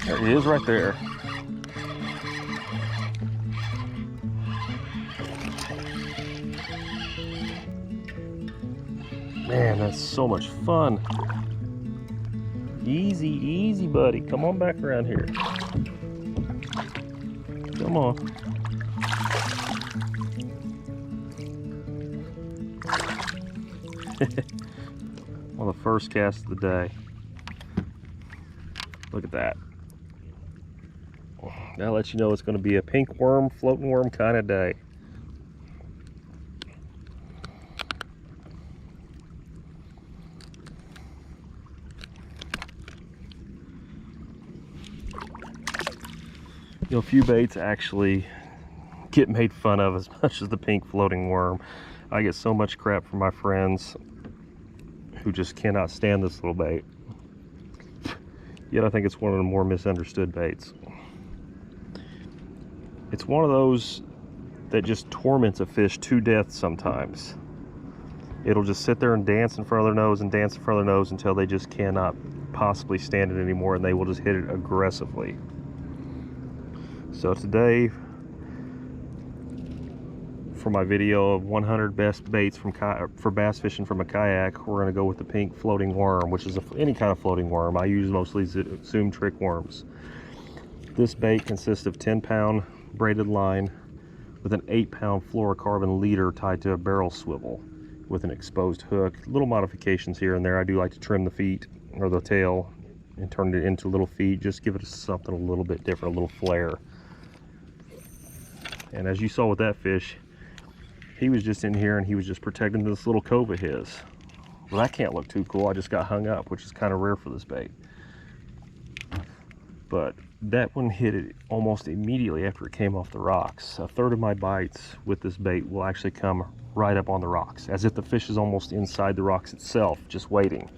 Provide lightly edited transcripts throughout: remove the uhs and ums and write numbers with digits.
There he is right there. Man, that's so much fun. Easy, easy, buddy. Come on back around here. Come on. Well, the first cast of the day. Look at that. That lets you know it's going to be a pink worm, floating worm kind of day. You know, a few baits actually get made fun of as much as the pink floating worm. I get so much crap from my friends who just cannot stand this little bait. Yet I think it's one of the more misunderstood baits. It's one of those that just torments a fish to death sometimes. It'll just sit there and dance in front of their nose and dance in front of their nose until they just cannot possibly stand it anymore, and they will just hit it aggressively. So today, for my video of 100 best baits for bass fishing from a kayak, we're going to go with the pink floating worm, which is any kind of floating worm. I use mostly Zoom trick worms. This bait consists of 10-pound braided line with an 8-pound fluorocarbon leader tied to a barrel swivel with an exposed hook. Little modifications here and there. I do like to trim the feet or the tail and turn it into little feet. Just give it something a little bit different, a little flair. And as you saw with that fish, he was just in here and he was just protecting this little cove of his. Well, that can't look too cool. I just got hung up, which is kind of rare for this bait. But that one hit it almost immediately after it came off the rocks. A third of my bites with this bait will actually come right up on the rocks, as if the fish is almost inside the rocks itself, just waiting.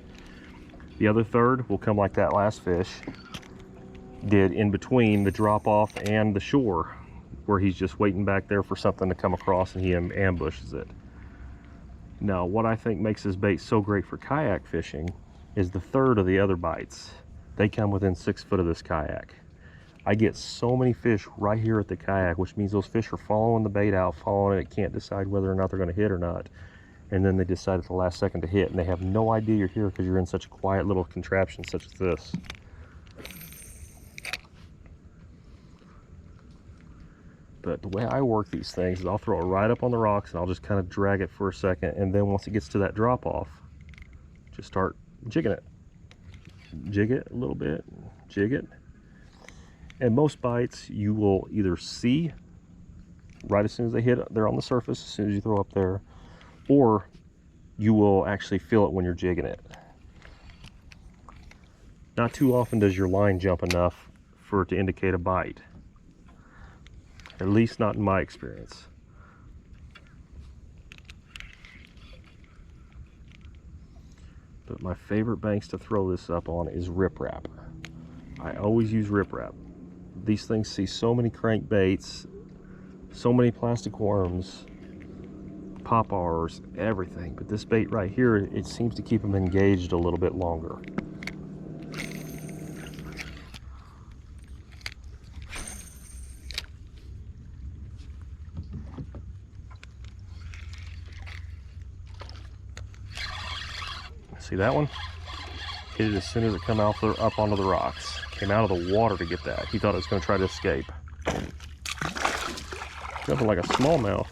The other third will come like that last fish did, in between the drop off and the shore, where he's just waiting back there for something to come across and he ambushes it. Now, what I think makes this bait so great for kayak fishing is the third of the other bites. They come within 6 foot of this kayak. I get so many fish right here at the kayak, which means those fish are following the bait out, following it, can't decide whether or not they're going to hit or not. And then they decide at the last second to hit, and they have no idea you're here because you're in such a quiet little contraption such as this. But the way I work these things is I'll throw it right up on the rocks and I'll just kind of drag it for a second, and then once it gets to that drop off, just start jigging it. Jig it a little bit, jig it. And most bites you will either see right as soon as they hit, they're on the surface as soon as you throw up there, or you will actually feel it when you're jigging it. Not too often does your line jump enough for it to indicate a bite. At least not in my experience. But my favorite banks to throw this up on is riprap. I always use riprap. These things see so many crankbaits, so many plastic worms, poppers, everything. But this bait right here, it seems to keep them engaged a little bit longer. See that one? Hit it as soon as it came out up onto the rocks. Came out of the water to get that. He thought it was going to try to escape. Jumping like a smallmouth.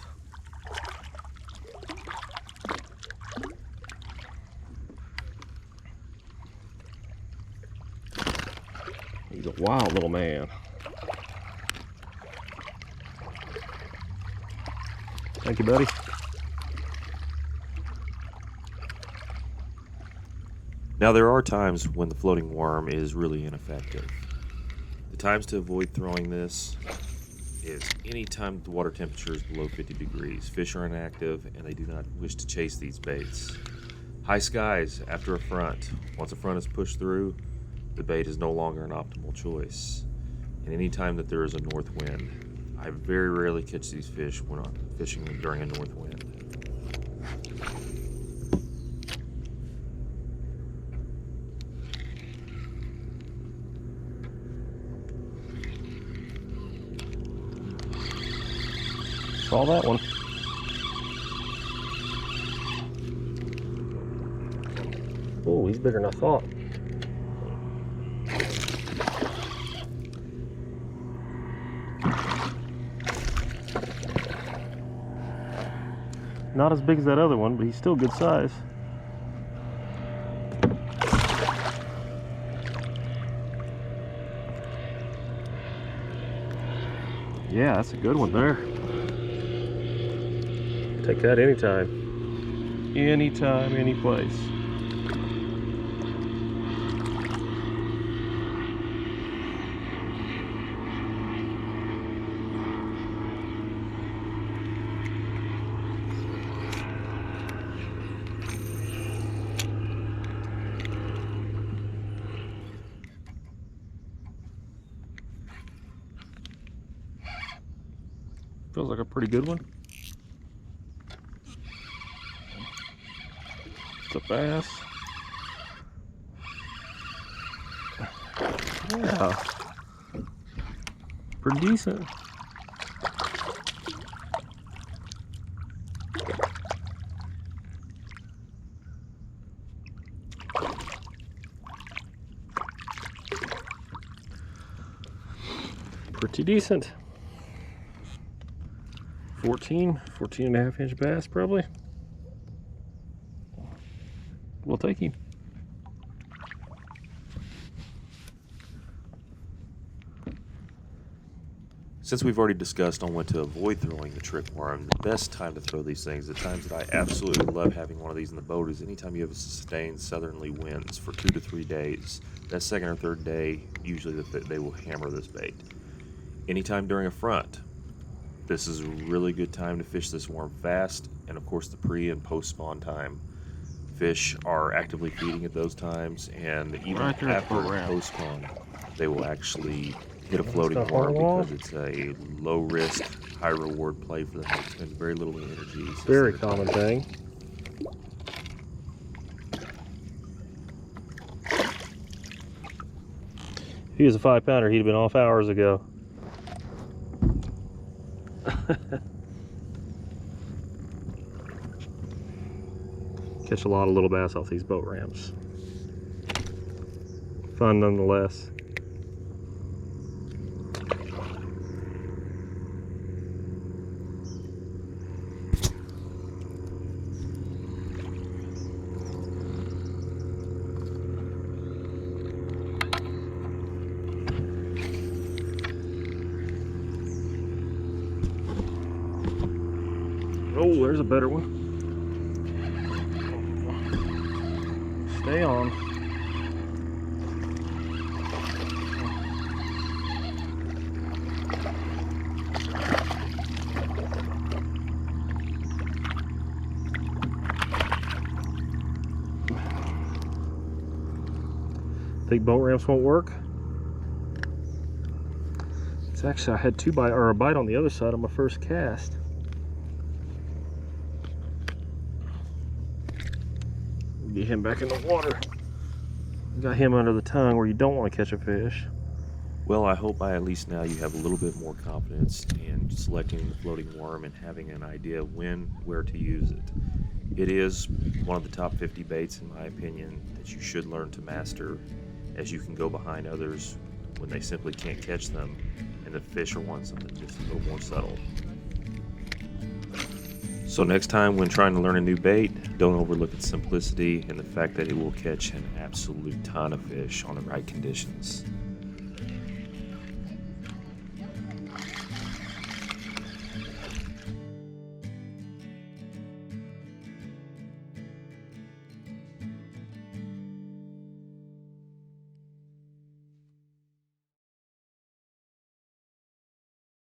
He's a wild little man. Thank you, buddy. Now, there are times when the floating worm is really ineffective. The times to avoid throwing this is any time the water temperature is below 50 degrees. Fish are inactive and they do not wish to chase these baits. High skies after a front. Once a front is pushed through, the bait is no longer an optimal choice. And any time that there is a north wind, I very rarely catch these fish when I'm fishing during a north wind. Saw that one. Oh, he's bigger than I thought. Not as big as that other one, but he's still good size. Yeah, that's a good one there. Take that anytime. Anytime, any place. Feels like a pretty good one. It's a bass. Yeah. Pretty decent. Pretty decent. 14 and a half inch bass probably. We'll take him. Since we've already discussed on when to avoid throwing the trick worm, the best time to throw these things, the times that I absolutely love having one of these in the boat, is anytime you have sustained southerly winds for 2 to 3 days. That second or third day, usually they will hammer this bait. Anytime during a front, this is a really good time to fish this worm fast, and of course the pre and post spawn time. Fish are actively feeding at those times, and even Right there, after around. post spawn, they will actually hit a floating Stuff worm on the wall. because it's a low risk, high reward play for them. They spend very little energy. Very common thing. If he was a 5-pounder, he'd have been off hours ago. Catch a lot of little bass off these boat ramps. Fun nonetheless. Oh, there's a better one. Stay on. Think boat ramps won't work? It's actually, I had a bite on the other side on my first cast. Get him back in the water. Got him under the tongue where you don't want to catch a fish. Well, I hope by at least now you have a little bit more confidence in selecting the floating worm and having an idea of when, where to use it. It is one of the top 50 baits, in my opinion, that you should learn to master, as you can go behind others when they simply can't catch them and the fish are wanting something just a little more subtle. So next time when trying to learn a new bait, don't overlook its simplicity and the fact that it will catch an absolute ton of fish on the right conditions.